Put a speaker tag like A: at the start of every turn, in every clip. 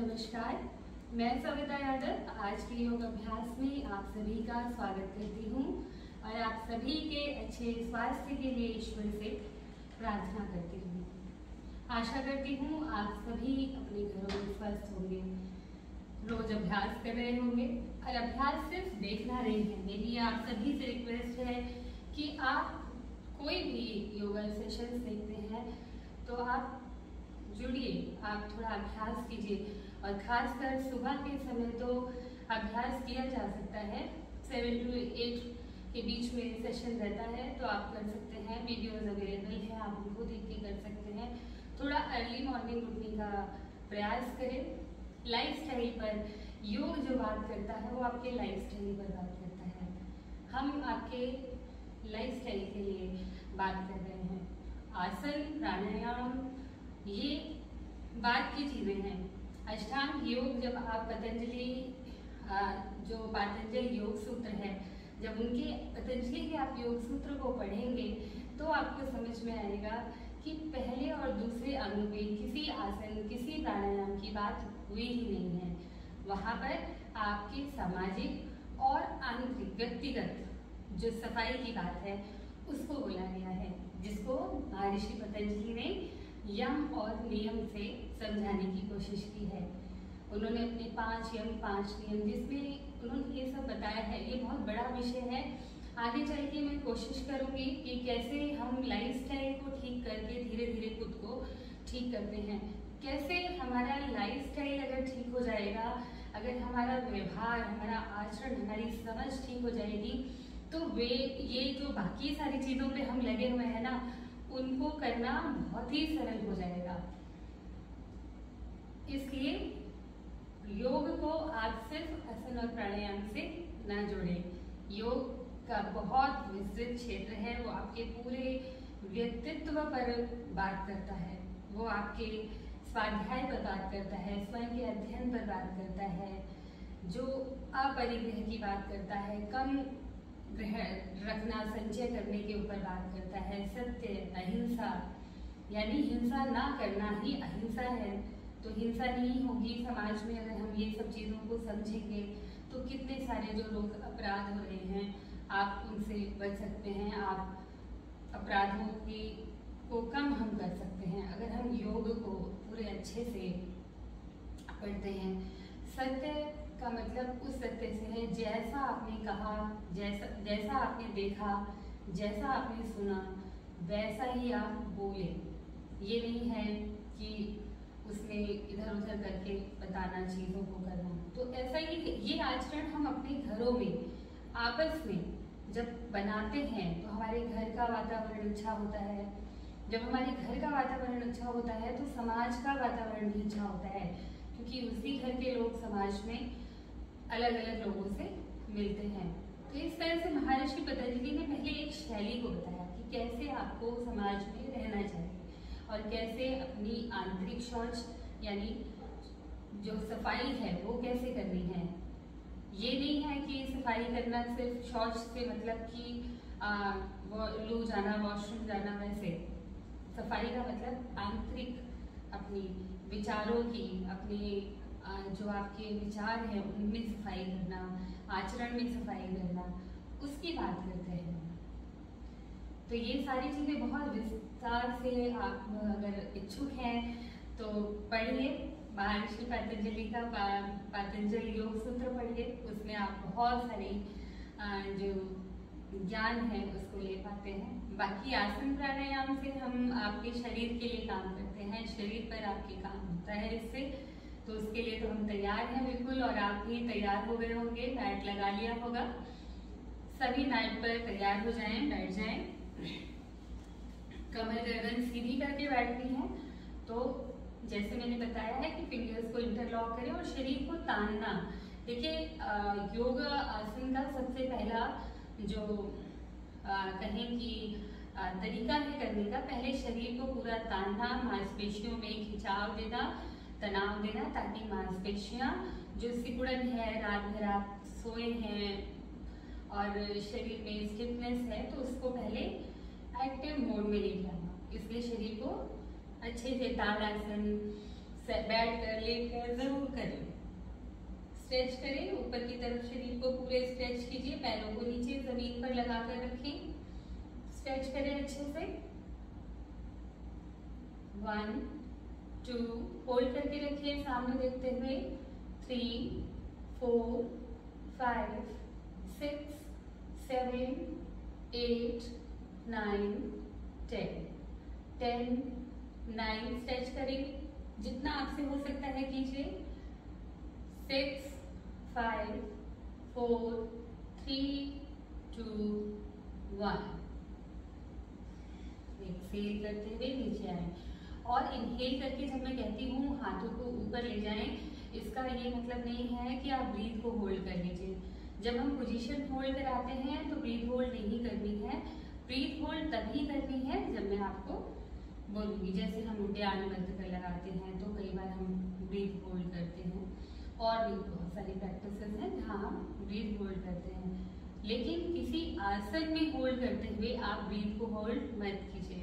A: नमस्कार, मैं सविता यादव आज के योग अभ्यास में आप सभी का स्वागत करती हूँ और आप सभी के अच्छे स्वास्थ्य के लिए ईश्वर से प्रार्थना करती हूँ। आशा करती हूँ आप सभी अपने घरों में स्वस्थ होंगे, रोज अभ्यास कर रहे होंगे और अभ्यास सिर्फ देखना नहीं है। मेरी आप सभी से रिक्वेस्ट है कि आप कोई भी योगा सेशन देखते हैं तो आप जुड़िए, आप थोड़ा अभ्यास कीजिए और खासकर सुबह के समय तो अभ्यास किया जा सकता है। 7 to 8 के बीच में सेशन रहता है तो आप कर सकते हैं। वीडियोस अवेलेबल है, आप उनको देख के कर सकते हैं। थोड़ा अर्ली मॉर्निंग उठने का प्रयास करें। लाइफस्टाइल पर योग जो बात करता है वो आपके लाइफस्टाइल पर बात करता है। हम आपके लाइफस्टाइल के लिए बात कर रहे हैं। आसन, प्राणायाम, ये बात की चीजें हैं। अष्टांग योग जब आप जो पतंजलि योग सूत्र है, जब उनके पतंजलि के आप योग सूत्र को पढ़ेंगे तो आपको समझ में आएगा कि पहले और दूसरे अंग में किसी आसन, किसी प्राणायाम की बात हुई ही नहीं है। वहाँ पर आपके सामाजिक और आंतरिक व्यक्तिगत जो सफाई की बात है उसको बोला गया है, जिसको महर्षि पतंजलि ने यम और नियम से समझाने की कोशिश की है। उन्होंने अपने 5 यम 5 नियम जिसमें उन्होंने ये सब बताया है। ये बहुत बड़ा विषय है। आगे चल के मैं कोशिश करूंगी कि कैसे हम लाइफस्टाइल को ठीक करके धीरे धीरे खुद को ठीक करते हैं। कैसे हमारा लाइफस्टाइल अगर ठीक हो जाएगा, अगर हमारा व्यवहार, हमारा आचरण, हमारी समझ ठीक हो जाएगी तो ये जो बाकी सारी चीज़ों पे हम लगे हुए हैं ना, उनको करना बहुत ही सरल हो जाएगा। इसलिए योग को आप सिर्फ आसन और प्राणायाम से ना जोड़ें। योग का बहुत विस्तृत क्षेत्र है, वो आपके पूरे व्यक्तित्व पर बात करता है, वो आपके स्वाध्याय पर बात करता है, स्वयं के अध्ययन पर बात करता है, जो अपरिग्रह की बात करता है, कम रखना, संचय करने के ऊपर बात करता है, सत्य, अहिंसा, यानी हिंसा ना करना ही अहिंसा है। तो हिंसा नहीं होगी समाज में अगर हम ये सब चीज़ों को समझेंगे तो कितने सारे जो लोग अपराध हो रहे हैं आप उनसे बच सकते हैं। आप अपराधों को कम हम कर सकते हैं अगर हम योग को पूरे अच्छे से पढ़ते हैं। सत्य का मतलब उस सत्य से है जैसा आपने कहा, जैसा आपने देखा, जैसा आपने सुना, वैसा ही आप बोले। ये नहीं है कि उसमें इधर उधर करके बताना, चीज़ों को करना। तो ऐसा ही ये आचरण हम अपने घरों में आपस में जब बनाते हैं तो हमारे घर का वातावरण अच्छा होता है। जब हमारे घर का वातावरण अच्छा होता है तो समाज का वातावरण भी अच्छा होता है, क्योंकि उसी घर के लोग समाज में अलग अलग लोगों से मिलते हैं। तो इस तरह से महर्षि पतंजलि ने पहले एक शैली को बताया कि कैसे आपको समाज में रहना चाहिए और कैसे अपनी आंतरिक शौच यानी जो सफाई है वो कैसे करनी है। ये नहीं है कि सफाई करना सिर्फ शौच से मतलब कि लू जाना, वॉशरूम जाना। वैसे सफाई का मतलब आंतरिक अपनी विचारों की, अपनी जो आपके विचार हैं उनमें सफाई करना, आचरण में सफाई करना, उसकी बात करते हैं। तो ये सारी चीज़ें बहुत विस्तार से आप अगर इच्छुक हैं तो पढ़िए। महर्षि पतंजलि का पतंजलि योग सूत्र पढ़िए, उसमें आप बहुत सारी जो ज्ञान है उसको ले पाते हैं। बाकी आसन प्राणायाम से हम आपके शरीर के लिए काम करते हैं, शरीर पर आपके काम होता है इससे। तो उसके लिए तो हम तैयार हैं बिल्कुल, और आप भी तैयार हो गए होंगे, मैट लगा लिया होगा। सभी मैट पर तैयार हो जाएं, बैठ जाएं। कमर गर्दन सीधी करके बैठनी है तो जैसे मैंने बताया है कि फिंगर्स को इंटरलॉक करें और शरीर को तानना। देखिए योग आसन का सबसे पहला जो कहें कि तरीका है करने का, पहले शरीर को पूरा तानना, मांसपेशियों में खिंचाव देना, तनाव देना, ताकि मांसपेशियां जो सिकुड़न है, रात भर आप सोए हैं और शरीर में स्टिफनेस है तो उसको पहले एक्टिव मोड में लेके आना। इसलिए शरीर को अच्छे से ताड़ासन, बैठ कर लेट कर जरूर करें। स्ट्रेच करें, ऊपर की तरफ शरीर को पूरे स्ट्रेच कीजिए, पैरों को नीचे जमीन पर लगा कर रखें, स्ट्रेच करें अच्छे से। 1 2 होल्ड करके रखिए सामने देखते हुए। 3 4 5 6 7 8 9 10 10 9 स्ट्रेच करें, जितना आपसे हो सकता है कीजिए। 6 5 4 3 2 1। एक्सहेल करते हुए नीचे आए और इनहेल करके जब मैं कहती हूँ हाथों को ऊपर ले जाएं, इसका ये मतलब नहीं है कि आप ब्रीथ को होल्ड कर लीजिए। जब हम पोजीशन होल्ड कराते हैं तो ब्रीथ होल्ड नहीं करनी है। ब्रीथ होल्ड तभी करनी है जब मैं आपको बोलूँगी। जैसे हम उद्यान बंद कर लगाते हैं तो कई बार हम ब्रीथ होल्ड करते हैं, और भी बहुत सारी प्रैक्टिसेस हैं जहाँ हम ब्रीथ होल्ड करते हैं। लेकिन किसी आसन में होल्ड करते हुए आप ब्रीथ को होल्ड मत कीजिए।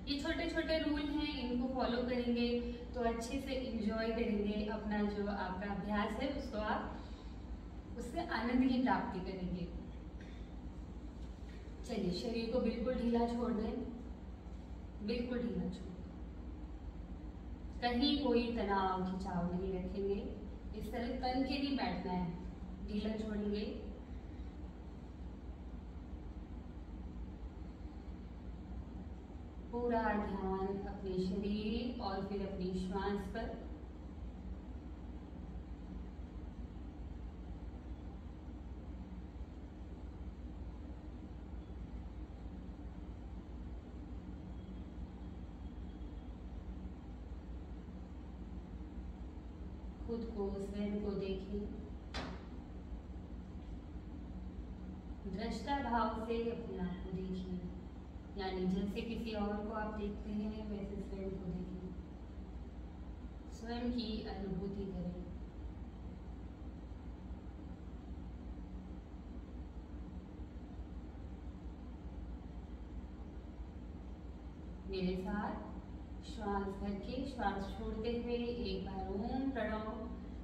A: ये छोटे छोटे रूल हैं, इनको फॉलो करेंगे तो अच्छे से इंजॉय करेंगे अपना जो आपका अभ्यास है, उसको आप उससे आनंद की प्राप्ति करेंगे। चलिए, शरीर को बिल्कुल ढीला छोड़ दें, बिल्कुल ढीला छोड़ दें, कहीं कोई तनाव खिंचाव नहीं रखेंगे। इस तरह तन के नहीं बैठना है, ढीला छोड़ेंगे। पूरा ध्यान अपने शरीर और फिर अपनी श्वास पर। खुद को, स्वयं को देखें, दृष्टा भाव से अपने आप को देखिए, यानी जैसे किसी और को आप देखते हैं वैसे स्वयं को देखें, स्वयं की अनुभूति करें। मेरे साथ श्वास भर के श्वास छोड़ते हुए एक बार ओम प्रणव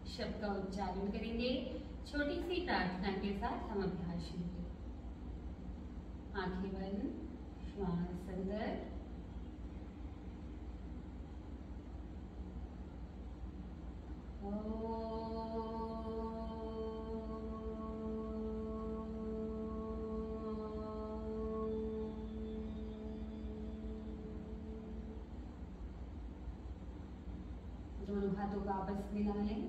A: शब्द का उच्चारण करेंगे। छोटी सी प्रार्थना के साथ हम अभ्यास शुरू करें। आंखें बंद, श्वास अंदर, दोनों हाथों को आपस में मिला लें।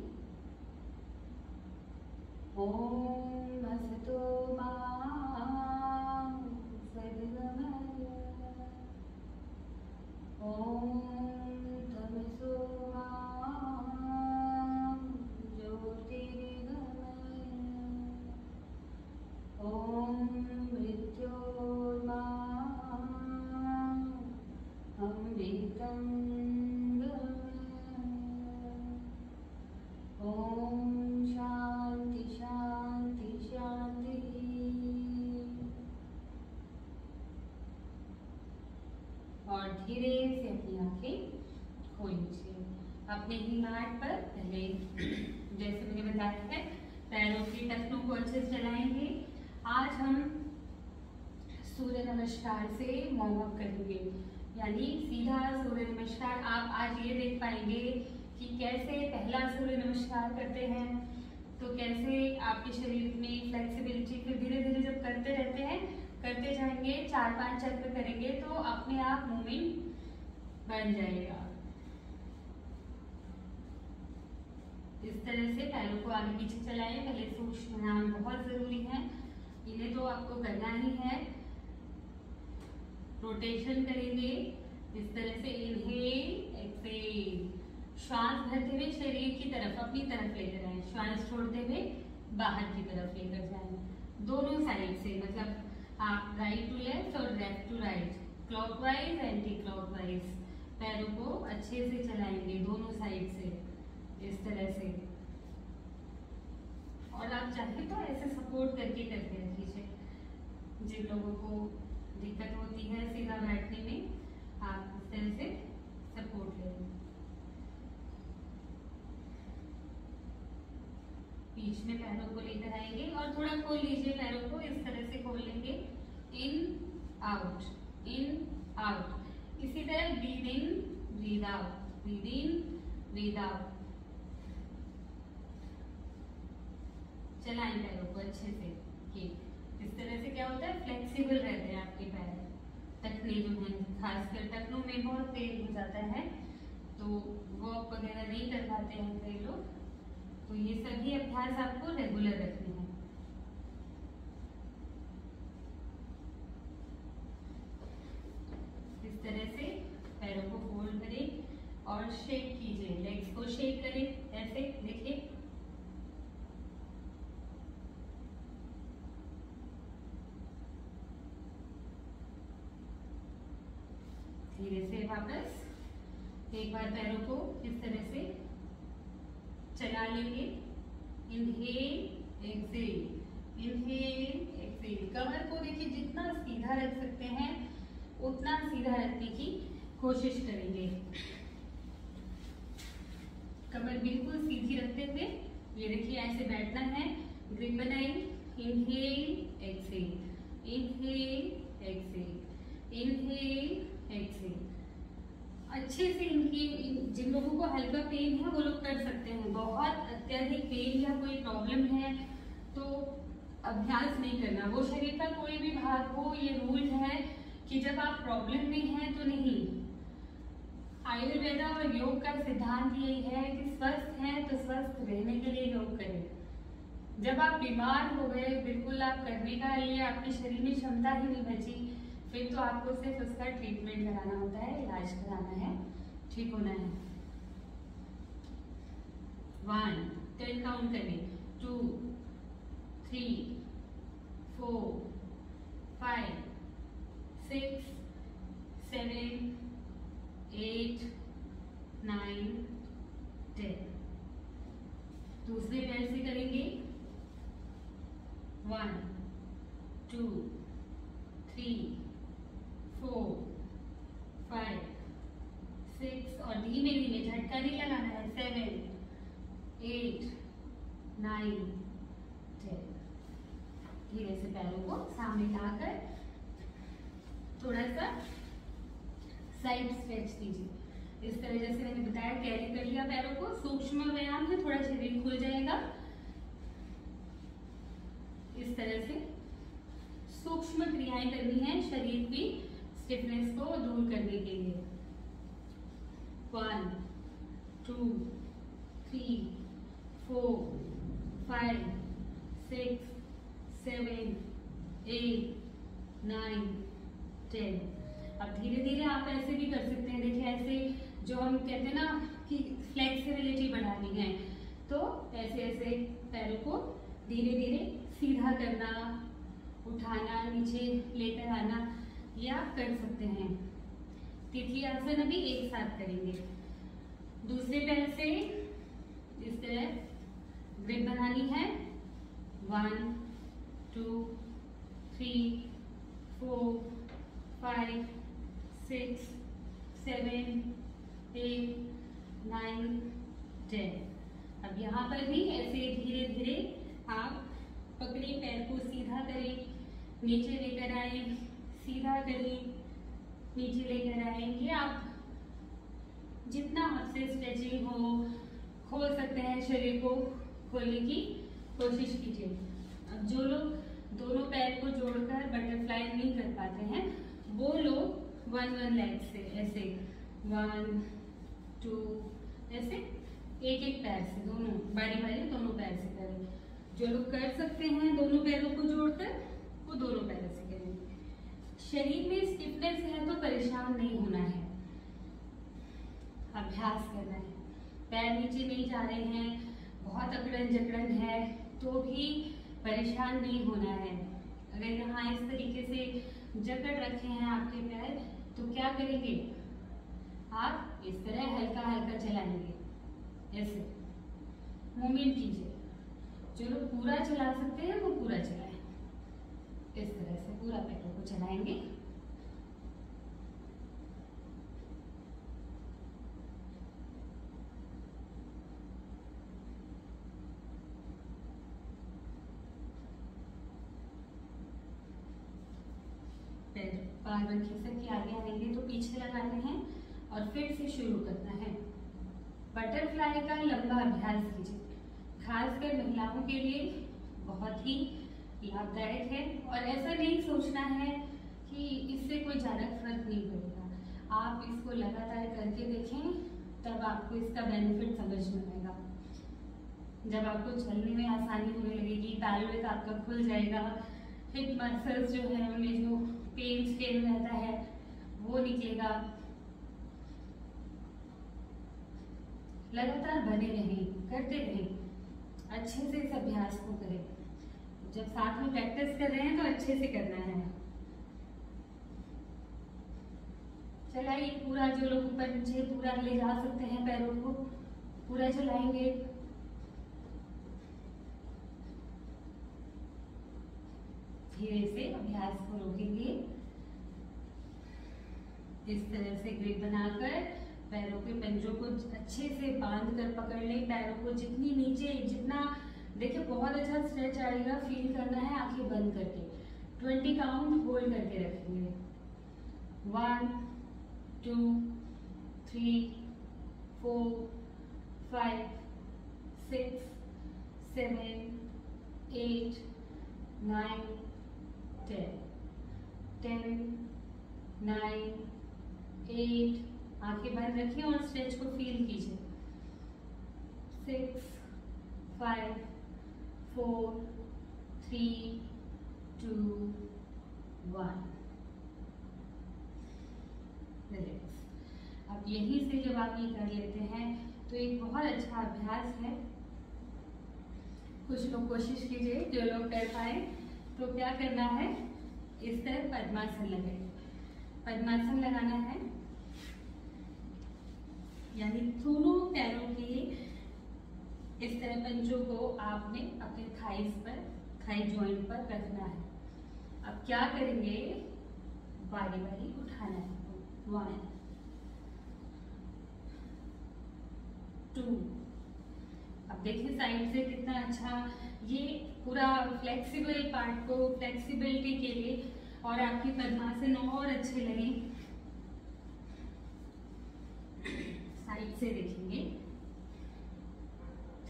A: ओम असतो मा सद्गमय, ओम तमसो मा ज्योतिर्गमय, ओम मृत्योर्मा अमृतं गमय, ओम शांति शांति शांति। और धीरे से अपनी आंखें खोल लीजिए। अपने ही मैट पर पहले जैसे मैंने बताया है पैरों की टखनों को अच्छे से चलाएंगे। आज हम सूर्य नमस्कार से वार्म अप करेंगे, यानी सीधा सूर्य नमस्कार। आप आज ये देख पाएंगे कि कैसे पहला सूर्य नमस्कार करते हैं तो कैसे आपके शरीर में फ्लेक्सिबिलिटी, फिर धीरे धीरे जब करते रहते हैं, करते जाएंगे, 4-5 चक्र करेंगे तो अपने आप मूवमेंट बन जाएगा। इस तरह से पैरों को आगे पीछे चलाएं। पहले सूक्ष्म व्यायाम बहुत जरूरी है, इन्हें तो आपको करना ही है। रोटेशन करेंगे इस तरह से, इनहेल एक्सहेल, श्वास भरते हुए शरीर की तरफ, अपनी तरफ लेकर आए, श्वास छोड़ते हुए बाहर की तरफ लेकर जाएं। दोनों साइड से, मतलब आप राइट टू लेफ्ट और left to right, clockwise anti clockwise पैरों को अच्छे से चलाएंगे दोनों साइड से इस तरह से। और आप चाहे तो ऐसे सपोर्ट करके करते रखिए। जिन लोगों को दिक्कत होती है सीधा बैठने में, आप इस तरह से सपोर्ट लेंगे। बीच में पैरों को लेकर आएंगे और थोड़ा खोल लीजिए पैरों को, इस तरह से खोल लेंगे, इन आउट। इसी तरह breathe in breathe out, breathe in breathe out. चलाएं पैरों को अच्छे से, ये इस तरह से क्या होता है, फ्लेक्सिबल रहते हैं आपके पैर। टखने जो हैं, खासकर टखनों में बहुत पेन हो जाता है, तो वॉक वगैरह नहीं कर पाते हैं कई लोग, तो ये सभी अभ्यास आपको रेगुलर रखने हैं। इस तरह से पैरों को फोल्ड करें और शेक कीजिए, लेग्स को शेक करें, ऐसे देखिए। धीरे से वापस एक बार पैरों को इस तरह से चला लेंगे, इनहेल एक्सेल, इनहेल एक्सेल। कमर को देखिए जितना सीधा रख सकते हैं उतना सीधा रखने की कोशिश करेंगे। कमर बिल्कुल सीधी रखते हुए ये देखिए ऐसे बैठना है, ग्रिप बनाएं, inhale exhale, inhale exhale, inhale Excel. अच्छे से इनकी जिन लोगों को हल्का पेन है वो लोग कर सकते हैं। बहुत अत्यधिक पेन या कोई प्रॉब्लम है तो अभ्यास नहीं करना। वो शरीर का कोई भी भाग हो, ये रूल है कि जब आप प्रॉब्लम में हैं तो नहीं। आयुर्वेदा और योग का सिद्धांत यही है कि स्वस्थ हैं तो स्वस्थ रहने के लिए योग करें। जब आप बीमार हो गए, बिल्कुल आप करने का लिए आपके शरीर में क्षमता ही नहीं बची, फिर तो आपको सिर्फ उसका ट्रीटमेंट कराना होता है, इलाज कराना है, ठीक होना है। 1 10 काउंट करें, 2 3 4 5 6 7 8 9 10। दूसरे पैर से करेंगे, 1 2 3 4 5 6 और धीमे धीमे, झटका नहीं लगाना है, 7 8 9 10। धीरे से पैरों को सामने लाकर थोड़ा सा साइड स्ट्रेच दीजिए। इस तरह जैसे मैंने बताया, कैरी कर लिया पैरों को, सूक्ष्म व्यायाम है, थोड़ा शरीर खुल जाएगा। इस तरह से सूक्ष्म क्रियाएं करनी है शरीर की स्टिफनेस को दूर करने के लिए। 1 2 3 4 5 6 7 8 9 10। अब धीरे धीरे आप ऐसे भी कर सकते हैं। देखिए ऐसे जो हम कहते हैं ना कि फ्लेक्सिबिलिटी बढ़ानी है, तो ऐसे ऐसे पैरों को धीरे धीरे सीधा करना, उठाना, नीचे लेकर आना, ये आप कर सकते हैं। तिथि आसन अभी एक साथ करेंगे। दूसरे पैर से इस तरह ग्रिप बनानी है। 1 2 3 4 5 6 7 8 9 10। अब यहाँ पर भी ऐसे धीरे धीरे आप पकड़े, पैर को सीधा करें, नीचे लेकर आए, सीधा करें, नीचे लेकर आएंगे। आप जितना आपसे स्ट्रेचिंग हो, खोल सकते हैं, शरीर को खोलने की कोशिश कीजिए। अब जो लोग दोनों पैर को जोड़कर बटरफ्लाई नहीं कर पाते हैं, वो लोग 1 लेग से ऐसे 1 2 ऐसे एक एक पैर से, दोनों बारी बारी दोनों पैर से करें। जो लोग कर सकते हैं दोनों पैरों को जोड़कर, वो दोनों पैरों से करें। शरीर में स्टिफनेस है तो परेशान नहीं होना है, अभ्यास करना है। पैर नीचे नहीं जा रहे हैं, बहुत अकड़न जकड़न है, तो भी परेशान नहीं होना है। अगर यहाँ इस तरीके से जकड़ रखे हैं आपके पैर, तो क्या करेंगे आप, इस तरह हल्का हल्का चलाएंगे, ऐसे मूवमेंट कीजिए। जो लोग पूरा चला सकते हैं वो पूरा चलाएं, इस तरह से पूरा पैरों को चलाएंगे। बार बार खिसक के आगे आएंगे तो पीछे लगाने हैं और फिर से शुरू करना है। बटरफ्लाई का लंबा अभ्यास कीजिए, खासकर महिलाओं के लिए बहुत ही लाभदायक है। और ऐसा नहीं सोचना है कि इससे कोई ज़्यादा फर्क नहीं पड़ेगा। आप इसको लगातार करके देखें, तब आपको इसका बेनिफिट समझ में आएगा। जब आपको चलने में आसानी होने लगेगी, पैल्विक आपका खुल जाएगा, हिप मसल्स जो है उनमें जो पेन रहता है वो निकलेगा। लगातार बने रहें, करते रहें, अच्छे से इस अभ्यास को करें। जब साथ में प्रैक्टिस कर रहे हैं तो अच्छे से करना है। चलाइए पूरा, जो लोग ऊपर नीचे पूरा ले जा सकते हैं पैरों को पूरा चलाएंगे। धीरे से अभ्यास को रोकेंगे। इस तरह से ग्रिप बनाकर पैरों के पंजों को अच्छे से बांध कर पकड़ लें। पैरों को जितनी नीचे, जितना देखिए बहुत अच्छा स्ट्रेच आएगा, फील करना है आंखें बंद करके। 20 काउंट होल्ड करके रखेंगे। 1 2 3 4 5 6 7 8 9 10 10 9 8, आंखें बंद रखिए और स्ट्रेच को फील कीजिए। 6 5 4 3 2 1। रिलैक्स। अब यहीं से जब आप ये कर लेते हैं तो एक बहुत अच्छा अभ्यास है। कुछ लोग कोशिश कीजिए, जो लोग कर पाए तो क्या करना है, इस तरह पद्मासन लगाइए। पद्मासन लगाना है यानी दोनों पैरों के इस तरह पंजों को आपने अपने थाइस पर, थाई जॉइंट पर रखना है। अब क्या करेंगे, बारी बारी उठाना है। 1 2। अब देखिए साइड से कितना अच्छा, ये पूरा फ्लेक्सिबल पार्ट को, फ्लेक्सिबिलिटी के लिए और आपकी पद्मासन और अच्छे लगे। साइड से देखेंगे।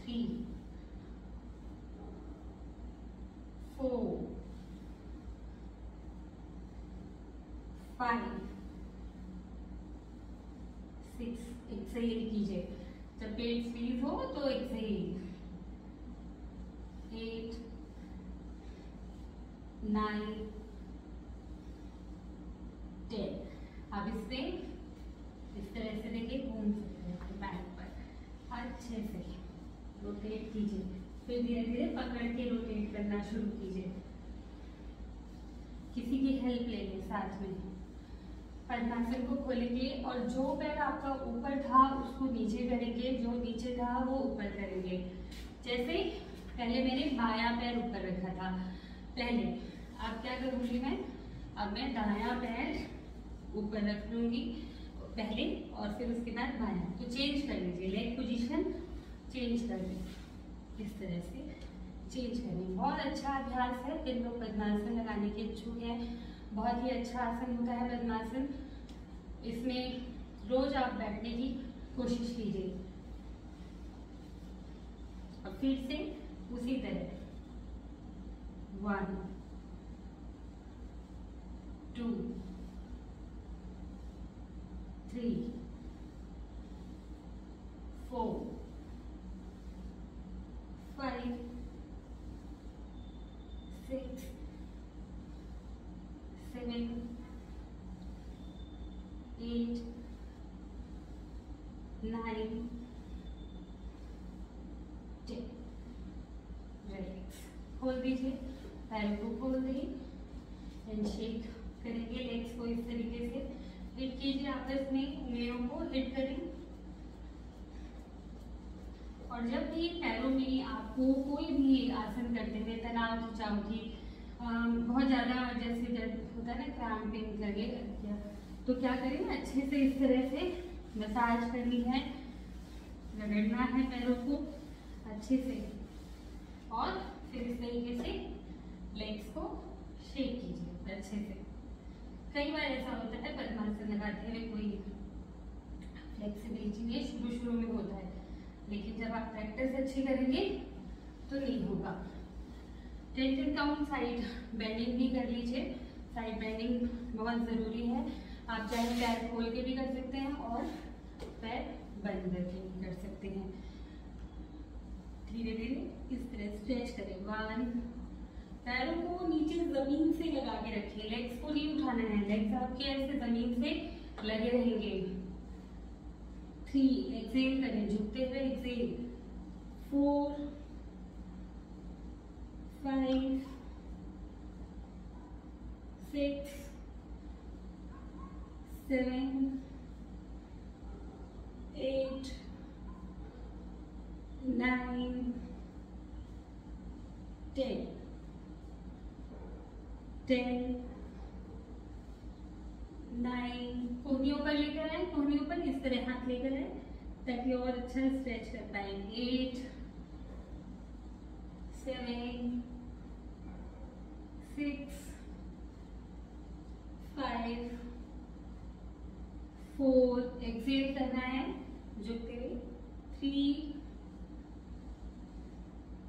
A: 3 4 5 6। एक्सहेल कीजिए, जब पेट स्क्वीज हो तो एक्सहेल। 8 9 10। अब इससे इस तरह से देखिए घूम सकते हैं बैक पर, अच्छे से रोटेट कीजिए। फिर धीरे धीरे पकड़ के रोटेट करना शुरू कीजिए। किसी की हेल्प ले लें साथ में। पद्मासन को खोलेंगे और जो पैर आपका ऊपर था उसको नीचे करेंगे, जो नीचे था वो ऊपर करेंगे। जैसे पहले मैंने बायां पैर ऊपर रखा था पहले, अब क्या करूंगी मैं, अब मैं दायां पैर ऊपर रख लूंगी पहले और फिर उसके बाद बायां। तो चेंज कर लीजिए, लेग पोजीशन चेंज कर लीजिए, इस तरह से चेंज करें। बहुत अच्छा अभ्यास है। जिन लोग पद्मासन लगाने के इच्छुक हैं, बहुत ही अच्छा आसन होता है पद्मासन। इसमें रोज आप बैठने की कोशिश कीजिए। और फिर से उसी तरह 1 2 3 4 5 6 7 8 9 10। रिलैक्स। खोल दीजिए, पैरों को खोल दिए, एंड शेक करेंगे लेग्स को इस तरीके से। हिट कीजिए आपस में, उंगलियों को हिट करें। और जब भी पैरों में आपको कोई भी आसन करते हुए तनाव खिंचाव की बहुत ज़्यादा जैसे जब होता है ना क्रैम्पिंग लगे, तो क्या करें, अच्छे से इस तरह से मसाज करनी है, रगड़ना है पैरों को अच्छे से और फिर इस तरीके से लेग्स को शेक कीजिए अच्छे से। कई बार ऐसा होता है पद्मासन लगाते हुए कोई फ्लेक्सिबिलिटी नहीं शुरू में होता है, लेकिन जब आप प्रैक्टिस अच्छी करेंगे तो नहीं होगा। 10 काउंट साइड बेंडिंग भी कर लीजिए। साइड बेंडिंग बहुत ज़रूरी है। आप चाहे पैर खोल के भी कर सकते हैं और पैर बंद करके भी कर सकते हैं। धीरे धीरे इस तरह स्ट्रेच करें। 1, पैरों को नीचे जमीन से लगा के रखिए, लेग्स को नहीं उठाना है, लेग्स आपके ऐसे जमीन से लगे रहेंगे। 3, एक्सेल करें, झुकते हुए एक्सेल। 4, 5, 6, 7, 8, 9, 10, 9, कोहनियों पर लेकर आए, कोहनियों पर इस तरह हाथ लेकर आए ताकि और अच्छा स्ट्रेच कर पाए। 8, 7, 6, 5, 4, एक्सेल करना है झुकते हुए। 3,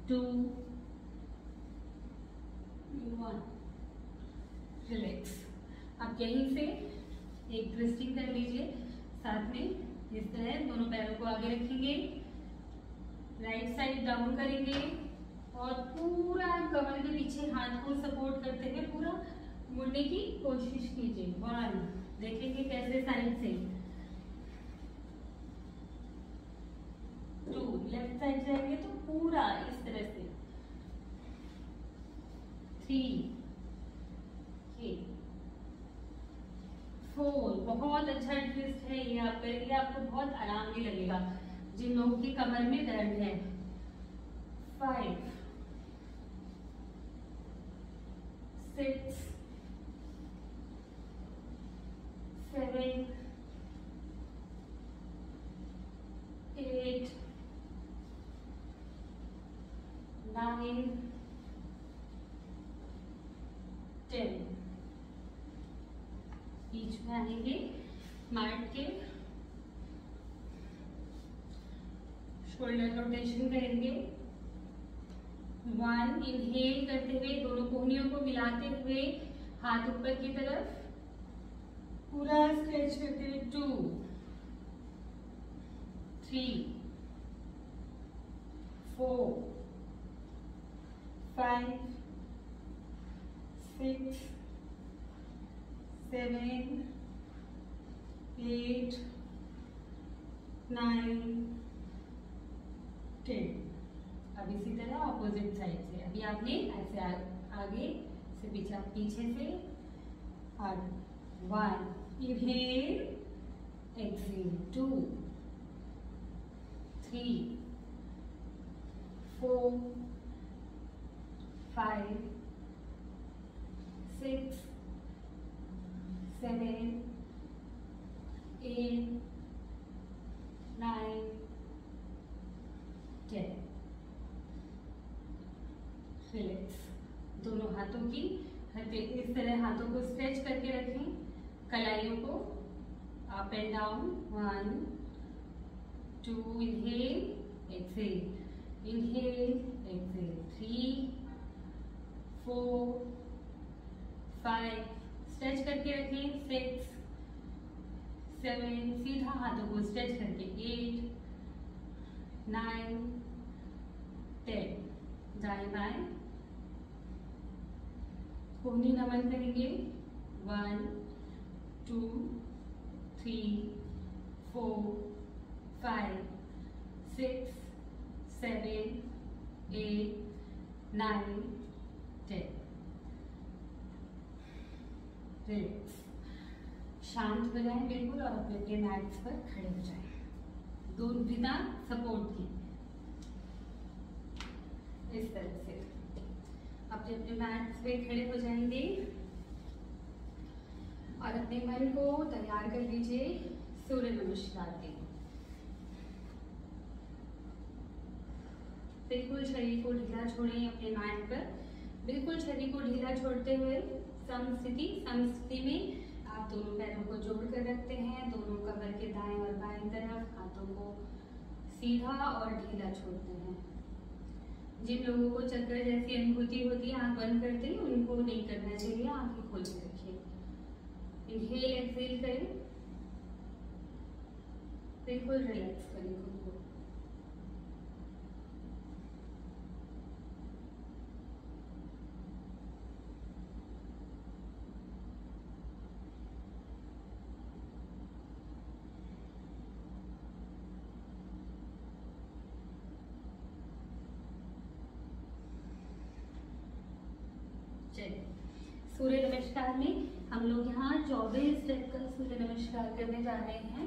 A: 2, 1, रिलैक्स। आप यहीं से एक ट्विस्टिंग कर लीजिए, साथ में इस तरह दोनों पैरों को आगे रखेंगे, राइट साइड डाउन करेंगे और पूरा कमर के पीछे हाथ को सपोर्ट करते हुए पूरा मुड़ने की कोशिश कीजिए। 1, देखेंगे कैसे साइड से। 2, लेफ्ट साइड जाएंगे तो पूरा इस तरह से। 3, 4, बहुत अच्छा ट्विस्ट है ये, आप करेंगे आपको बहुत आराम भी लगेगा जिन लोगों की कमर में दर्द है। 5, 6, 7, 8, 9, 10। बीच में आएंगे, मैट के शोल्डर रोटेशन करेंगे। 1, इनहेल करते हुए दोनों कोहनियों को मिलाते हुए हाथ ऊपर की तरफ पूरा स्ट्रेच करते हुए। 2, 3, 4, 5, 6, 7, 8, 9, 10। अब इसी तरह ऑपोजिट साइड से, अभी आपने ऐसे आगे से पीछे से आगे। 1, इनहेल, एक्सेल। 2, 3, 4, 5, 6, 7, 8, 9, 10। रिलैक्स। दोनों हाथों की इस तरह हाथों को स्ट्रेच करके रखें, कलाइयों को up and down. 1, 2, inhale, exhale, inhale, exhale. 3, 4, 5, stretch करके रखें। 6, 7, सीधा हाथों को स्ट्रेच करके। 8, 9, 10। दाएं बाएं कोहनी नमन करेंगे। 1, 2, 3, 4, 5, 6, 7, 8, 9, 10। रिलैक्स। शांत हो जाएं बिल्कुल और अपने मैट्स पर खड़े हो जाएं, दोनों बिना सपोर्ट की। इस तरह से अपने मैट्स पे खड़े हो जाएंगे और अपने मन को तैयार कर लीजिए सूर्य नमस्कार के। बिल्कुल शरीर को ढीला छोड़ें अपने मैट पर, बिल्कुल शरीर को ढीला छोड़ते हुए समस्थिति में आप दोनों पैरों को जोड़कर रखते हैं, दोनों कमर के दाएं और बाएं तरफ, हाथों को सीधा और ढीला छोड़ते हैं। जिन लोगों को चक्कर जैसी अनुभूति होती है आंख बंद करते हैं, उनको नहीं करना चाहिए, आंखें खोल के रखिए। इनहेल एक्सहेल करें, बिल्कुल रिलैक्स करें खुद को। चलिए, सूर्य नमस्कार में हम लोग यहाँ 24 स्टेप का सूर्य नमस्कार करने जा रहे हैं।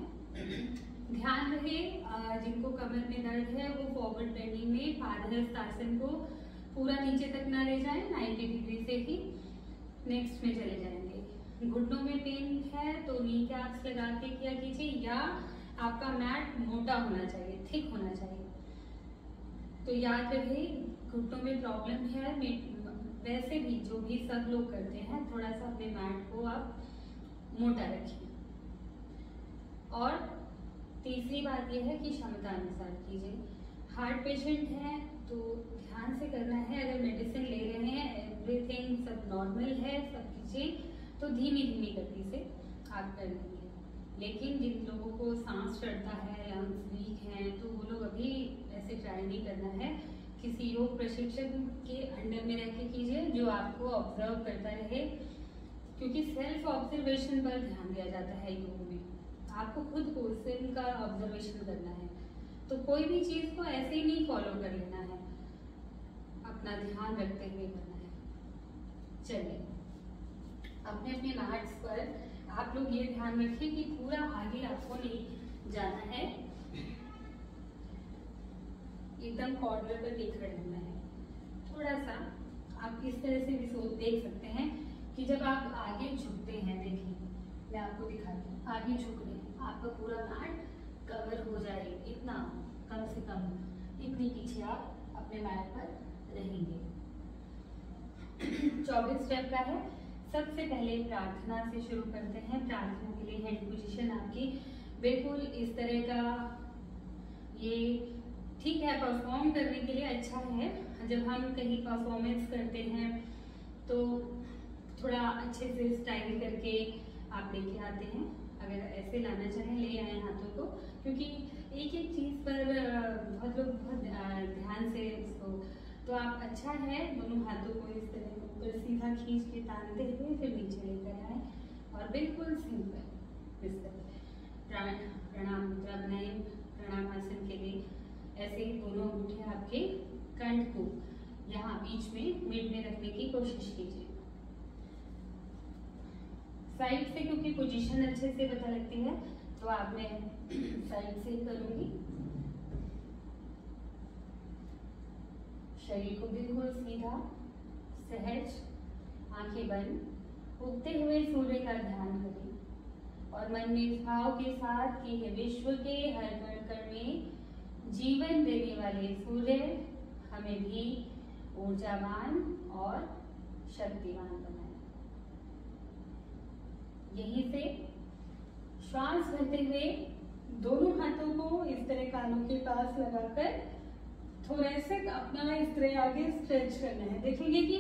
A: ध्यान रहे जिनको कमर में दर्द है वो फॉरवर्ड बेंडिंग में पादहस्त आसन को पूरा नीचे तक ना ले जाएं, 90 डिग्री से ही नेक्स्ट में चले जाएंगे। घुटनों में पेन है तो नी कैप्स लगा के किया कीजिए, या आपका मैट मोटा होना चाहिए, थिक होना चाहिए। तो याद रहे घुटनों में प्रॉब्लम है, वैसे भी जो भी सब लोग करते हैं, थोड़ा सा अपने मैट को आप मोटा रखिए। और तीसरी बात यह है कि क्षमता अनुसार कीजिए। हार्ट पेशेंट है तो ध्यान से करना है, अगर मेडिसिन ले रहे हैं, एवरीथिंग सब नॉर्मल है, सब कीजिए, तो धीमी धीमी गति से आप कर लेंगे। लेकिन जिन लोगों को सांस चढ़ता है, लंग्स वीक हैं, तो वो लोग अभी ऐसे ट्राई नहीं करना है। किसी योग प्रशिक्षक के अंडर में रह के कीजिए जो आपको ऑब्जर्व करता रहे, क्योंकि सेल्फ ऑब्जर्वेशन पर ध्यान दिया जाता है योग में। आपको खुद को सेल्फ का ऑब्जर्वेशन करना है, तो कोई भी चीज को ऐसे ही नहीं फॉलो कर लेना है, अपना ध्यान रखते हुए करना है। चलिए, अपने अपने मैट्स पर आप लोग ये ध्यान रखिए कि पूरा आगे आपको नहीं जाना है, एकदम कॉर्नर पर नहीं खड़े होना है। थोड़ा सा आप इस तरह से भी देख सकते हैं कि जब आप आगे झुकते हैं, देखिए मैं आपको दिखाती हूँ, आगे झुक रहे हैं, आपका पूरा मैट कवर हो जाए, इतना कम से कम इतनी पीछे आप अपने मैट पर रहेंगे। 24 स्टेप का है। सबसे पहले प्रार्थना से शुरू करते हैं। प्रार्थना के लिए हेड पोजीशन आपकी बिल्कुल इस तरह का, ये ठीक है, परफॉर्म करने के लिए अच्छा है। जब हम कहीं परफॉर्मेंस करते हैं तो थोड़ा अच्छे से स्टाइल करके आप लेके आते हैं। अगर ऐसे लाना चाहें ले आए हाथों को, क्योंकि एक एक चीज पर बहुत लोग बहुत ध्यान से इसको, तो आप अच्छा है दोनों हाथों को इस तरह ऊपर सीधा खींच के तानते हुए फिर नीचे लेकर आए और बिल्कुल सिंपल इस तरह प्रणाम मुद्रा बनाए। प्रणाम आसन के लिए ऐसे ही दोनों अंगूठे आपके कंठ को यहाँ बीच में मिड में रखने की कोशिश कीजिए। साइड से क्योंकि पोजीशन अच्छे से पता लगती है तो आप मैं साइड से करूंगी। शरीर को बिल्कुल सीधा, सहज, आंखें बंद, उगते हुए सूर्य का ध्यान करें और मन में इस भाव के साथ कि हे विश्व के हर कण कण में जीवन देने वाले सूर्य हमें भी ऊर्जावान और शक्तिवान बनाए। यहीं से श्वास भरते हुए दोनों हाथों को इस तरह कानों के पास लगाकर थोड़ा सा अपना इस तरह आगे स्ट्रेच करना है। देखेंगे कि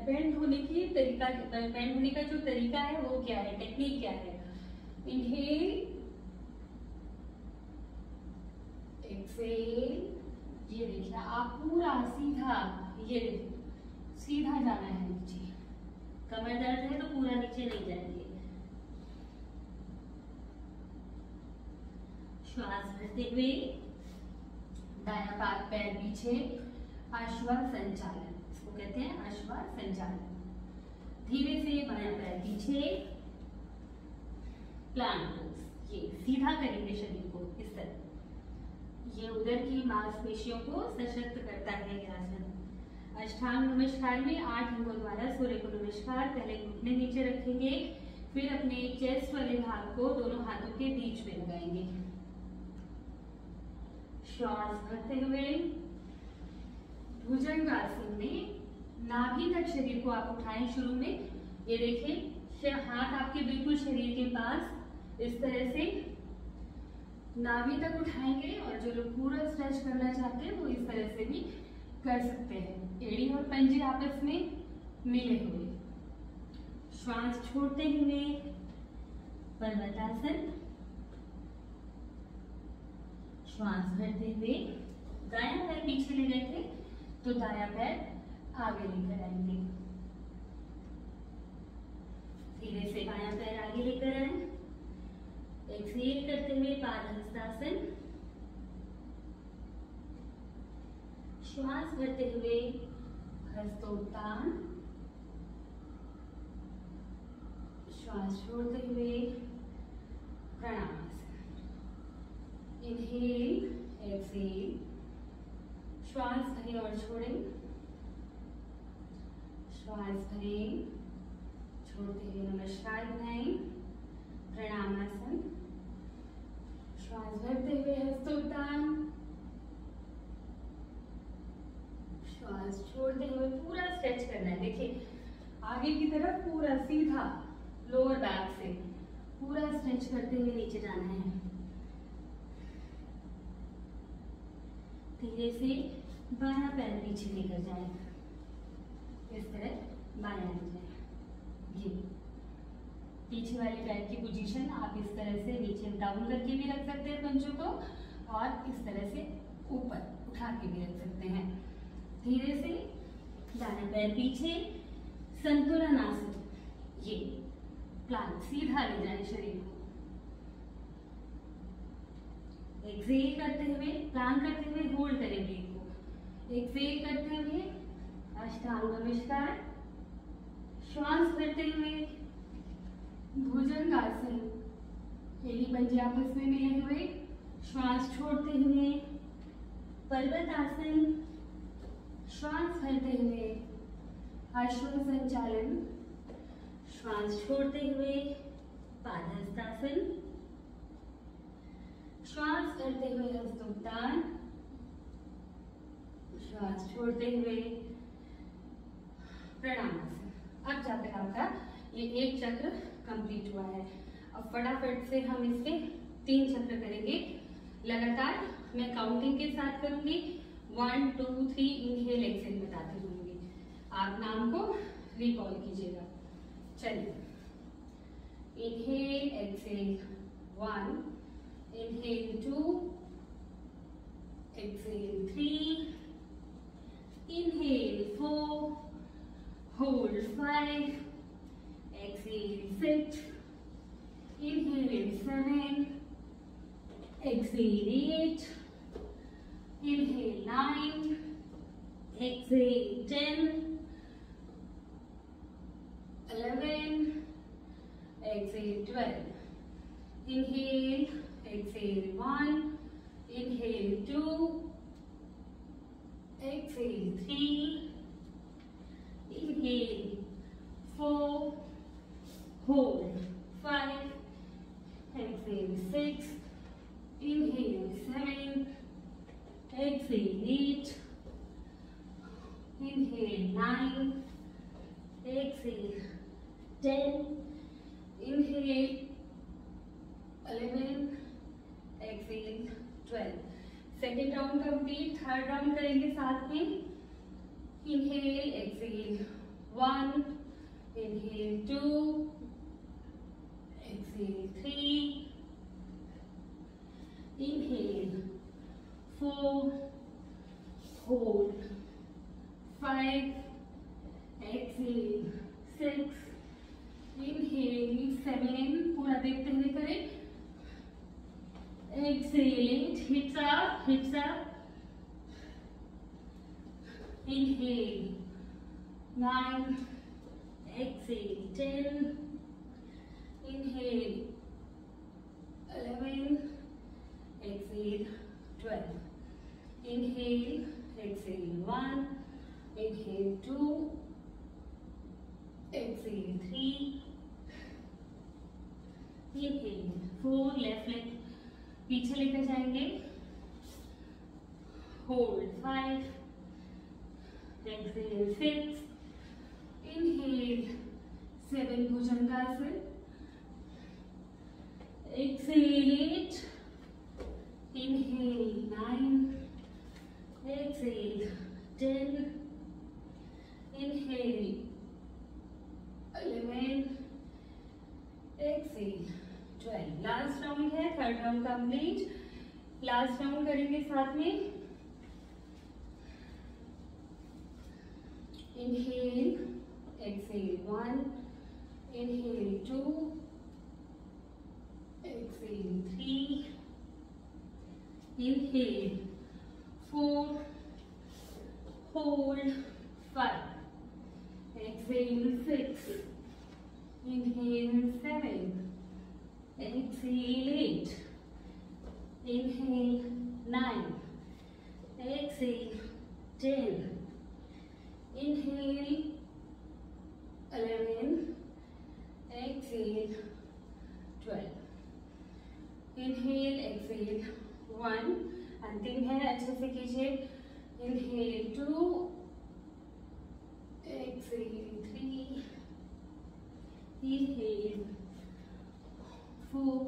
A: बेंड होने की तरीका, बेंड होने का जो तरीका है वो क्या है, टेक्निक क्या है। इनहेल, एक्सहेल, ये देखिए आप पूरा सीधा, ये देखिए सीधा जाना है नीचे। कमर दर्द है तो पूरा नीचे नहीं जाएंगे। श्वास भरते हुए दायां पैर पीछे, अश्वा संचालन, इसको कहते हैं अश्वा संचालन। धीरे से बायां पैर पीछे, प्लांट पोज, ये सीधा करेंगे शरीर को इस तरह। ये उदर की मांसपेशियों को सशक्त करता है ये आसन। अष्टांग नमस्कार में 8 अंगों द्वारा सूर्य को नमस्कार। पहले घुटने नीचे रखेंगे, फिर अपने चेस्ट वाले भाग को दोनों हाथों के बीच में लगाएंगे। श्वास भरते हुए भुजंग आसन में नाभि तक शरीर को आप उठाएं। शुरू में ये देखें हाथ आपके बिल्कुल शरीर के पास इस तरह से नाभि तक उठाएंगे, और जो लोग पूरा स्ट्रेच करना चाहते हैं वो इस तरह से भी कर सकते हैं। एड़ी और पंजे आपस में मिले हुए। श्वास छोड़ते हुए पर्वतासन। श्वास भरते हुए दायां पैर पीछे ले गए थे तो दायां पैर आगे लेकर आएंगे। धीरे से बायां पैर आगे लेकर आए। एक्सहेल करते हुए पादहस्तासन। श्वास भरते हुए हस्तोत्तान। श्वास छोड़ते हुए प्रणामासन। Inhale, exhale. श्वास भरें और छोड़ें। श्वास भरें, छोड़ते हुए नमस्कार बनाएं, प्रणामासन। श्वास भरते हुए हस्तोत्तान। श्वास छोड़ते हुए पूरा स्ट्रेच करना है। देखिए आगे की तरफ पूरा सीधा लोअर बैक से पूरा स्ट्रेच करते हुए नीचे जाना है। धीरे से बायां पैर पीछे लेकर जाएं, इस तरह बायां ले जाएं। ये पीछे वाले पैर की पोजीशन आप इस तरह से नीचे डाउन करके भी रख सकते हैं पंजों को, और इस तरह से ऊपर उठा के भी रख सकते हैं। धीरे से दायां पैर पीछे, संतुलन आसन। ये प्लांक, सीधा ले जाए शरीर को। एक्सहेल करते हुए प्लांक करते हुए होल्ड करें ब्रीथ को। एक्सहेल करते हुए अष्टांग नमस्कार। श्वास भरते हुए भुजंगासन। एड़ी पंजे आपस में मिले हुए। श्वास छोड़ते हुए पर्वतासन। श्वास भरते हुए अश्व संचालन। श्वास छोड़ते हुए पादहस्तासन। श्वास भरते हुए हस्तोत्तान। श्वास छोड़ते हुए प्रणामासन। अब जाकर आपका ये एक चक्र कंप्लीट हुआ है। अब फटाफट से हम इसके 3 चक्र करेंगे लगातार। मैं काउंटिंग के साथ करूंगी, 1 2 3 इनहेल एक्सहेल बताती रहूंगी, आप नाम को रिकॉल कीजिएगा। चलिए, inhale exhale 1, inhale 2, exhale 3, inhale 4, hold 5, exhale 6, inhale 7, exhale 8, inhale 9, exhale 10, 11, exhale 12. Inhale, exhale 1, inhale 2, exhale 3, inhale 4, hold 5, exhale 6, inhale 7, exhale 8, inhale 9, exhale 10, inhale 11, exhale 12. Second round complete, third round करेंगे साथ में। Inhale exhale 1, inhale 2, exhale 3, inhale 4, hold 5, exhale 6, inhale 7, पूरा देखते हुए करें, exhale 8, hips up, inhale 9, exhale 10, inhale 11, exhale 12. Inhale, exhale 1, inhale 2, exhale 3, inhale 4, left leg पीछे लेकर जाएंगे, होल्ड 5, exhale 6, inhale 7 भुजंगासन, exhale 8, inhale 9, exhale 10, inhale 11, exhale 12. Last round है, third round complete. Last round करेंगे साथ में. Inhale, exhale 1, inhale 2, exhale 3, inhale 4, hold 5, exhale 6, inhale 7, exhale 8, inhale 9, exhale 10, inhale 11, exhale 12, inhale exhale 1. अंतिम है, अच्छे से कीजिए. inhale 2, exhale 3, inhale 4,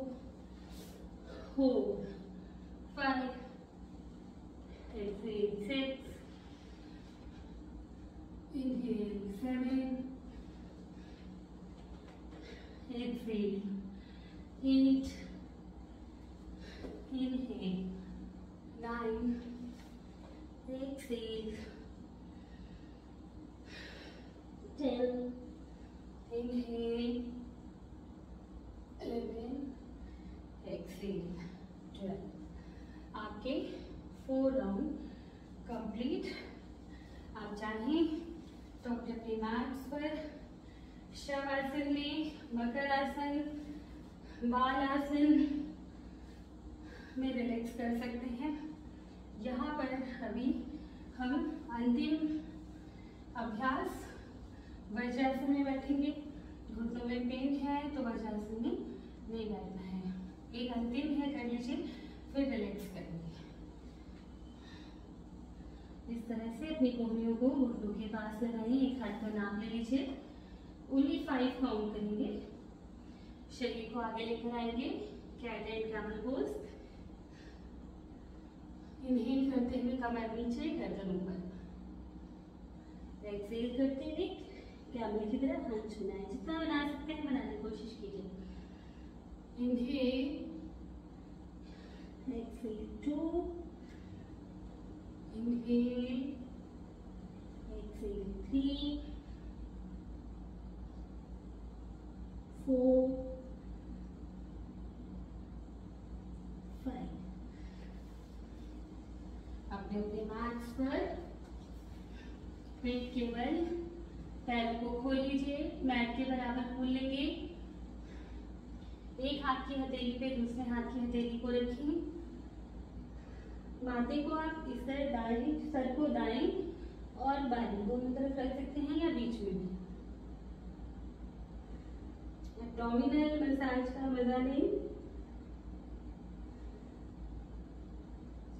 A: hold 5, exhale 6, inhale 7, exhale 8, inhale 9, exhale 10, inhale 11, exhale 12. आपके 4 round complete. आप चाहें तो अपने अपने मैट्स पर शवासन में, मकर आसन, बाल आसन में रिलैक्स कर सकते हैं. यहाँ पर अभी हम अंतिम अभ्यास वज्रासन में बैठेंगे. घुटनों में पेन है तो वज्रासन में नहीं बैठना है. एक अंतिम है, कर लीजिए, फिर रिलैक्स करेंगे. इस तरह से अपनी कोहनियों को घुटनों के पास लगाइए. एक हाथ पर नाप ले लीजिए. ओनली 5 काउंट करेंगे. शरीर को आगे लेकर आएंगे. Cat and camel pose. Inhale करते हुए कमर नीचे, गर्दन ऊपर. एक्सहेल करते हुए कैमल की तरह हाथ छूना है. जितना बना सकते हैं बनाने की कोशिश कीजिए. Inhale, exhale 2, inhale, exhale 3, 4, 5. अपने अपने मैट्स पर फिर केवल पैर को खोल लीजिए. मैट के बराबर खोल लेंगे. एक हाथ की हथेली पे दूसरे हाथ की हथेली को रखिए. माथे को आप इस तरह दाएं, सर को दाएं और बाएं दोनों तरफ रख सकते हैं या बीच में भी. एब्डोमिनल मसाज का मजा लें.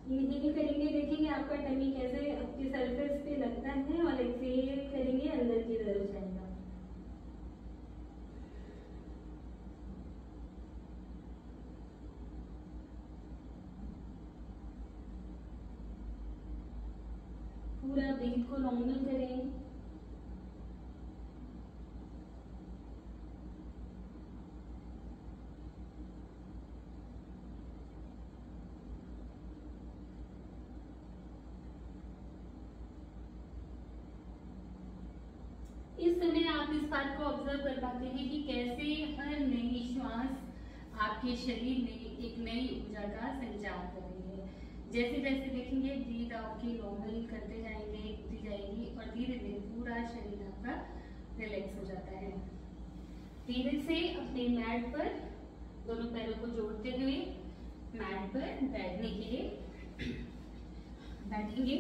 A: इनहेल करेंगे, देखेंगे आपका टमी कैसे आपके सरफेस पे लगता है और एक्सहेल करेंगे, अंदर की तरफ जाएगा. पूरा ब्रीथ को नॉर्मल करें. इस समय आप इस बात को ऑब्जर्व कर पाते हैं कि कैसे हर नई श्वास आपके शरीर में एक नई ऊर्जा का संचार कर रही है. जैसे जैसे देखेंगे ब्रीथ आपकी नॉर्मल करते जाएंगे, उठती जाएगी और धीरे धीरे पूरा शरीर आपका रिलैक्स हो जाता है. धीरे से अपने मैट पर दोनों पैरों को जोड़ते हुए मैट पर बैठने के लिए बैठेंगे.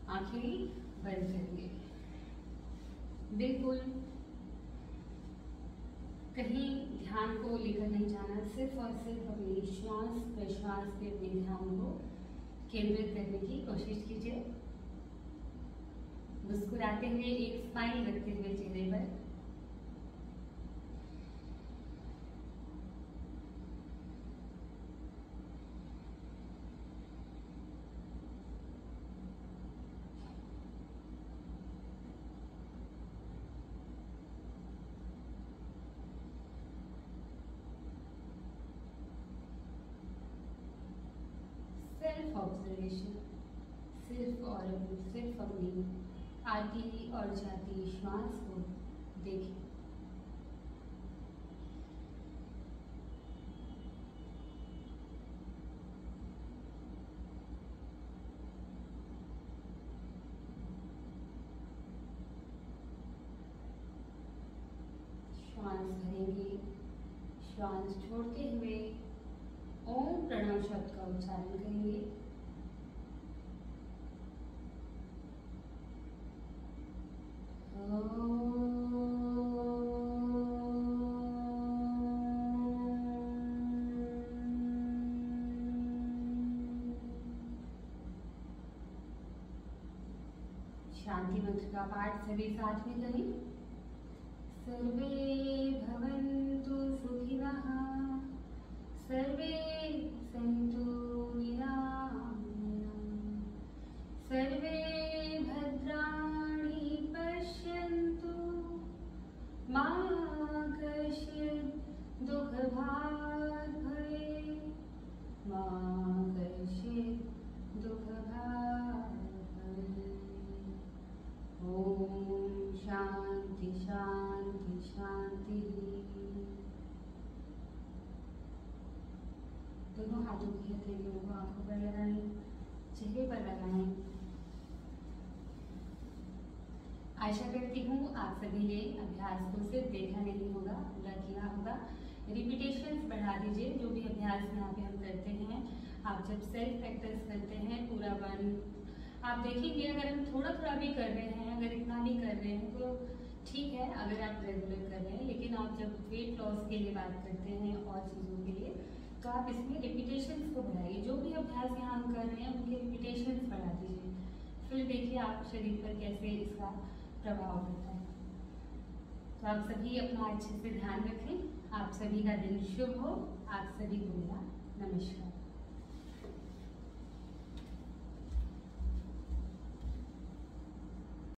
A: आंखें बंद करेंगे. बिल्कुल कहीं ध्यान को लेकर नहीं जाना. सिर्फ और सिर्फ अपने श्वास प्रश्वास पे अपने ध्यान को केंद्रित करने की कोशिश कीजिए. मुस्कुराते हुए एक स्माइल रखते हुए चेहरे पर। सेल्फ ऑब्जर्वेशन, सिर्फ अपनी आती और जाती श्वास को देखें। श्वास भरेंगे, श्वास छोड़ते हुए ओम प्रणव शब्द का उच्चारण करेंगे। शांति मंत्र का पाठ सभी साथ में करें। सर्वे भवन्तु सुखिनः, सर्वे सन्तु निरामयाः, सर्वे भद्राणि पश्यन्तु, मा कश्चित् दुःखभाग् भवेत्, मा कश्चित् दुःखभाग् भवेत्। ओम शांति शांति शांति। दोनों हाथों की हथेलियों को आंखों पर लगाएं, चेहरे पर लगाएं। आशा करती हूँ आप सभी ने अभ्यास को सिर्फ देखा नहीं होगा, पूरा किया होगा। रिपीटेशंस बढ़ा दीजिए। जो भी अभ्यास यहाँ पे हम करते हैं, आप जब सेल्फ प्रैक्टिस करते हैं पूरा वन, आप देखेंगे अगर हम थोड़ा थोड़ा भी कर रहे हैं, अगर इतना भी कर रहे हैं तो ठीक है, अगर आप रेगुलर कर रहे हैं। लेकिन आप जब वेट लॉस के लिए बात करते हैं और चीज़ों के लिए, तो आप इसमें रिपीटेशंस को बढ़ाइए। जो भी अभ्यास यहाँ हम कर रहे हैं उनके रिपीटेशंस बढ़ा दीजिए, फिर देखिए आप शरीर पर कैसे इसका प्रभाव पड़ता है। तो आप सभी अपना अच्छे से ध्यान रखें। आप सभी का दिन शुभ हो। आप सभी को मेरा नमस्कार।